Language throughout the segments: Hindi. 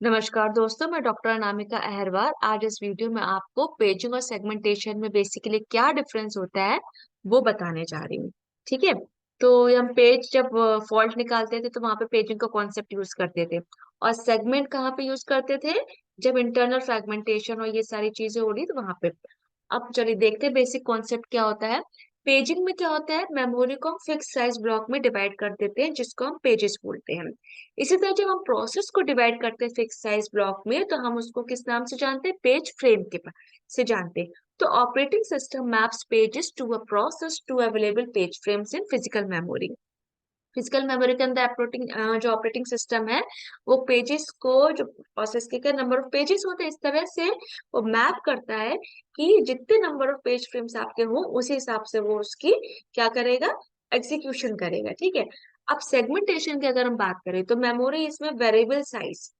नमस्कार दोस्तों, मैं डॉक्टर अनामिका अहरवाल। आज इस वीडियो में आपको पेजिंग और सेगमेंटेशन में बेसिकली क्या डिफरेंस होता है वो बताने जा रही हूँ। ठीक है। तो हम पेज जब फॉल्ट निकालते थे तो वहां पे पेजिंग का कॉन्सेप्ट यूज करते थे। और सेगमेंट कहाँ पे यूज करते थे? जब इंटरनल फ्रेगमेंटेशन और ये सारी चीजें हो रही तो वहां पे। अब चलिए देखते हैं बेसिक कॉन्सेप्ट क्या होता है। पेजिंग में क्या होता है, मेमोरी को हम फिक्स साइज ब्लॉक में डिवाइड कर देते हैं जिसको हम पेजेस बोलते हैं। इसी तरह जब हम प्रोसेस को डिवाइड करते हैं फिक्स साइज ब्लॉक में तो हम उसको किस नाम से जानते हैं? पेज फ्रेम से जानते हैं। तो operating system maps pages to a process to available page frames in physical memory. Physical memory के अंदर जो ऑपरेटिंग सिस्टम है वो पेजेस को, जो प्रोसेस के नंबर ऑफ पेजेस होते हैं, इस तरह से वो मैप करता है कि जितने नंबर ऑफ पेज फ्रेम्स आपके हों उसी हिसाब से वो उसकी क्या करेगा? एग्जीक्यूशन करेगा। ठीक है। अब सेगमेंटेशन की अगर हम बात करें तो मेमोरी इसमें वेरिएबल साइज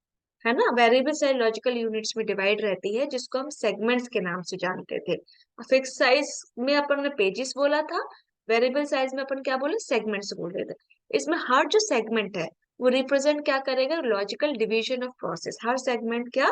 है ना, वेरिएबल साइज लॉजिकल यूनिट्स में डिवाइड रहती है जिसको हम सेगमेंट्स के नाम से जानते थे। फिक्स साइज में अपन ने पेजेस बोला था, वेरिएबल साइज में अपन क्या बोले? सेगमेंट्स बोल रहे थे। इसमें हर जो सेगमेंट है वो रिप्रेजेंट क्या करेगा? Logical division of process. Her segment क्या?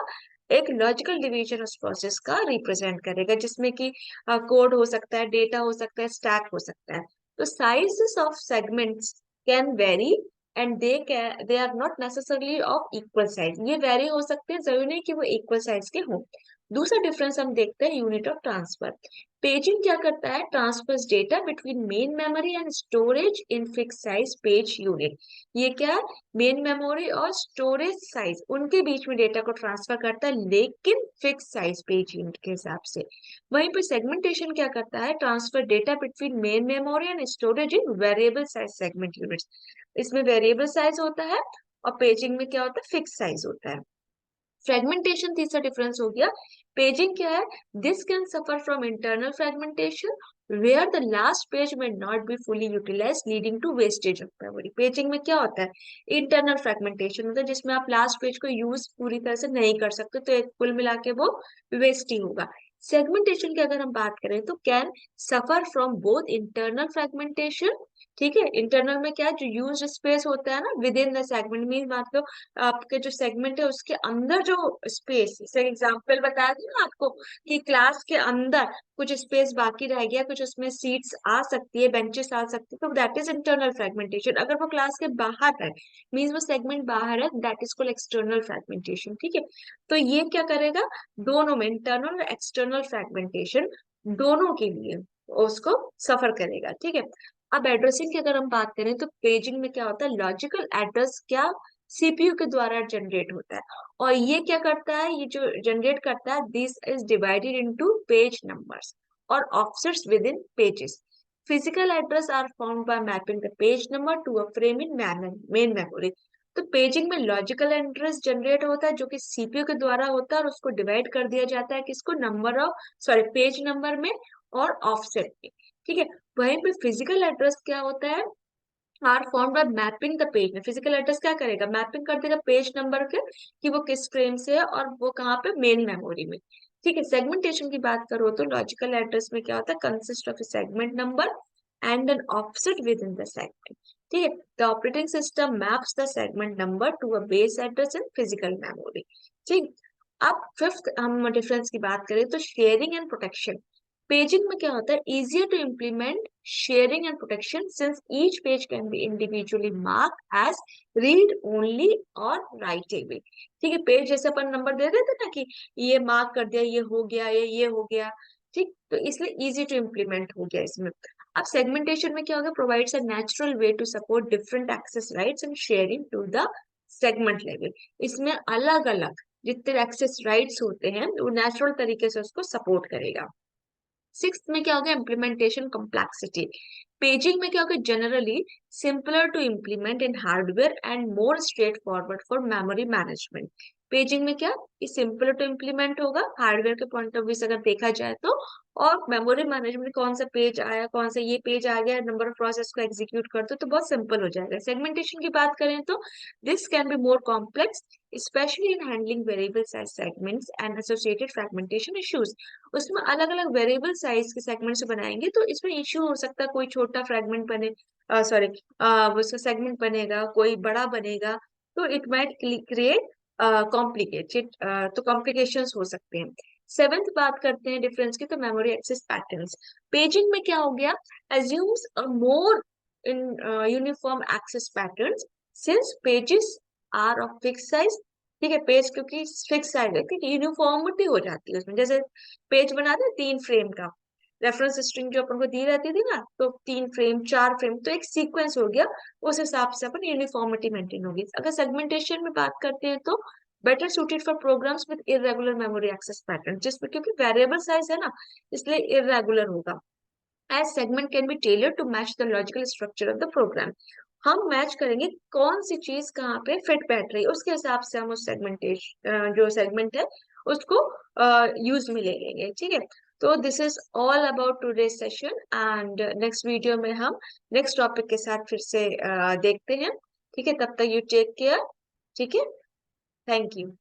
एक लॉजिकल डिवीजन ऑफ प्रोसेस का रिप्रेजेंट करेगा, जिसमें कि कोड हो सकता है, डेटा हो सकता है, स्टैक हो सकता है। तो sizes of segments can vary and they are not necessarily of equal size. ये वेरी हो सकते हैं, जरूरी नहीं कि वो इक्वल साइज के हों। दूसरा डिफरेंस हम देखते हैं यूनिट ऑफ ट्रांसफर। पेजिंग क्या करता है? Transfers data between main memory and storage in fix size page unit. ये क्या है? मेन मेमोरी और स्टोरेज साइज उनके बीच में डेटा को ट्रांसफर करता है, लेकिन फिक्स साइज पेज यूनिट के हिसाब से। वहीं पर सेगमेंटेशन क्या करता है? Transfer data between main memory and storage in variable size segment units. इसमें वेरिएबल साइज होता है और पेजिंग में क्या होता है? फिक्स साइज होता है। फ्रेगमेंटेशन तीसरा डिफरेंस हो गया। पेजिंग क्या है? This can suffer from internal fragmentation where the last page may not be fully utilize leading to wastage of memory. Paging में क्या होता है? इंटरनल फ्रेगमेंटेशन होता है जिसमें आप लास्ट पेज को यूज पूरी तरह से नहीं कर सकते, तो एक कुल मिला के वो वेस्ट ही होगा। सेगमेंटेशन की अगर हम बात करें तो can suffer from both internal fragmentation. ठीक है। इंटरनल में क्या है? जो यूज स्पेस होता है ना with in the segment, mean मतलब आपके जो सेगमेंट है उसके अंदर जो स्पेस, जैसे एग्जांपल बता दी ना आपको कि क्लास के अंदर कुछ स्पेस बाकी रह गया, कुछ उसमें सीट्स आ सकती है, बेंचेस आ सकती है, तो दैट इज इंटरनल फ्रेगमेंटेशन। अगर वो क्लास के बाहर है, मीन्स वो सेगमेंट बाहर है, that is called external fragmentation. ठीक है। तो ये क्या करेगा? दोनों में इंटरनल और एक्सटर्नल फ्रेगमेंटेशन दोनों के लिए उसको सफर करेगा। ठीक है। अब एड्रेसिंग की अगर हम बात करें तो पेजिंग में क्या होता है? लॉजिकल एड्रेस क्या सीपीयू के द्वारा जनरेट होता है। और ये क्या करता है? ये जो जनरेट करता है, this is divided into page numbers और offsets with in pages. Physical address are found by mapping the page number to a frame in main memory. तो पेजिंग में लॉजिकल एड्रेस जनरेट होता है जो कि सीपीयू के द्वारा होता है और उसको डिवाइड कर दिया जाता है किसको? Number of, sorry, page number में और ऑफसेट में। ठीक है। वहीं पे फिजिकल एड्रेस क्या होता है? Are found by mapping the page में। फिजिकल एड्रेस क्या करेगा? मैपिंग कर देगा पेज नंबर के कि वो किस फ्रेम से है और वो कहाँ पे? मेन मेमोरी में। ठीक है। सेगमेंटेशन की बात करो तो लॉजिकल एड्रेस में क्या होता है? Consist of a segment number and an offset within the segment. ठीक है। The operating system maps the segment number to a base address in physical memory. ठीक। अब फिफ्थ हम डिफरेंस की बात करें तो शेयरिंग एंड प्रोटेक्शन। पेजिंग में क्या होता है? Easier to implement sharing and protection since each page can be individually mark as read only और राइटेबल। ठीक है। पेज जैसे अपन नंबर दे देते ना कि ये मार्क कर दिया, ये हो गया, ये हो गया। ठीक। तो इसलिए इजी टू इम्प्लीमेंट हो गया इसमें। अब सेगमेंटेशन में क्या होगा? Provides a natural way to support different access rights and sharing to the segment level. इसमें अलग अलग जितने एक्सेस राइट्स होते हैं वो नेचुरल तरीके से उसको सपोर्ट करेगा। सिक्स में क्या होगा? Implementation complexity. पेजिंग में क्या होगा? Generally simpler to implement in hardware and more straightforward for memory management. Paging में क्या? ये सिंपलर टू इम्प्लीमेंट होगा हार्डवेयर के पॉइंट ऑफ व्यू से अगर देखा जाए तो। और मेमोरी मैनेजमेंट, कौन सा पेज आया, कौन सा ये पेज आ गया, नंबर ऑफ प्रोसेस को एग्जीक्यूट कर दो तो बहुत सिंपल हो जाएगा। सेगमेंटेशन की बात करें तो this can be more complex especially in handling variable size segments and associated fragmentation issues। उसमें अलग अलग वेरिएबल साइज के सेगमेंट से बनाएंगे तो इसमें इश्यू हो सकता है, कोई छोटा फ्रेगमेंट बने, सॉरी, उसका सेगमेंट बनेगा, कोई बड़ा बनेगा, तो इट माइट क्रिएट कॉम्प्लिकेटेड, तो कॉम्प्लिकेशंस हो सकते हैं। सेवेंथ बात करते हैं डिफरेंस की, तो मेमोरी एक्सेस पैटर्न्स। पेजिंग में क्या हो गया, assumes a more in uniform access patterns since pages are of fixed size। ठीक है, पेज क्योंकि फिक्स साइज है, ठीक है, यूनिफॉर्मिटी हो जाती है उसमें। जैसे पेज बनाते हैं 3 फ्रेम का, रेफरेंस स्ट्रिंग जो अपन को दी रहती थी ना, तो 3 फ्रेम 4 फ्रेम, तो एक सीक्वेंस हो गया, उस हिसाब से अपन यूनिफॉर्मिटी मेंटेन होगी। अगर सेगमेंटेशन में बात करते हैं तो better suited for programs with irregular memory access pattern, जिसमें क्योंकि वेरिएबल साइज है ना, इसलिए इरेगुलर होगा। As segment can be tailor to match the logical structure of the program. हम मैच करेंगे कौन सी चीज कहाँ पे फिट बैठ रही है, उसके हिसाब से हम उस सेगमेंटेशन जो सेगमेंट है उसको यूज में ले लेंगे, ठीक है। तो this is all about today session, and next video में हम नेक्स्ट टॉपिक के साथ फिर से देखते हैं, ठीक है। तब तक यू टेक केयर, ठीक है। Thank you.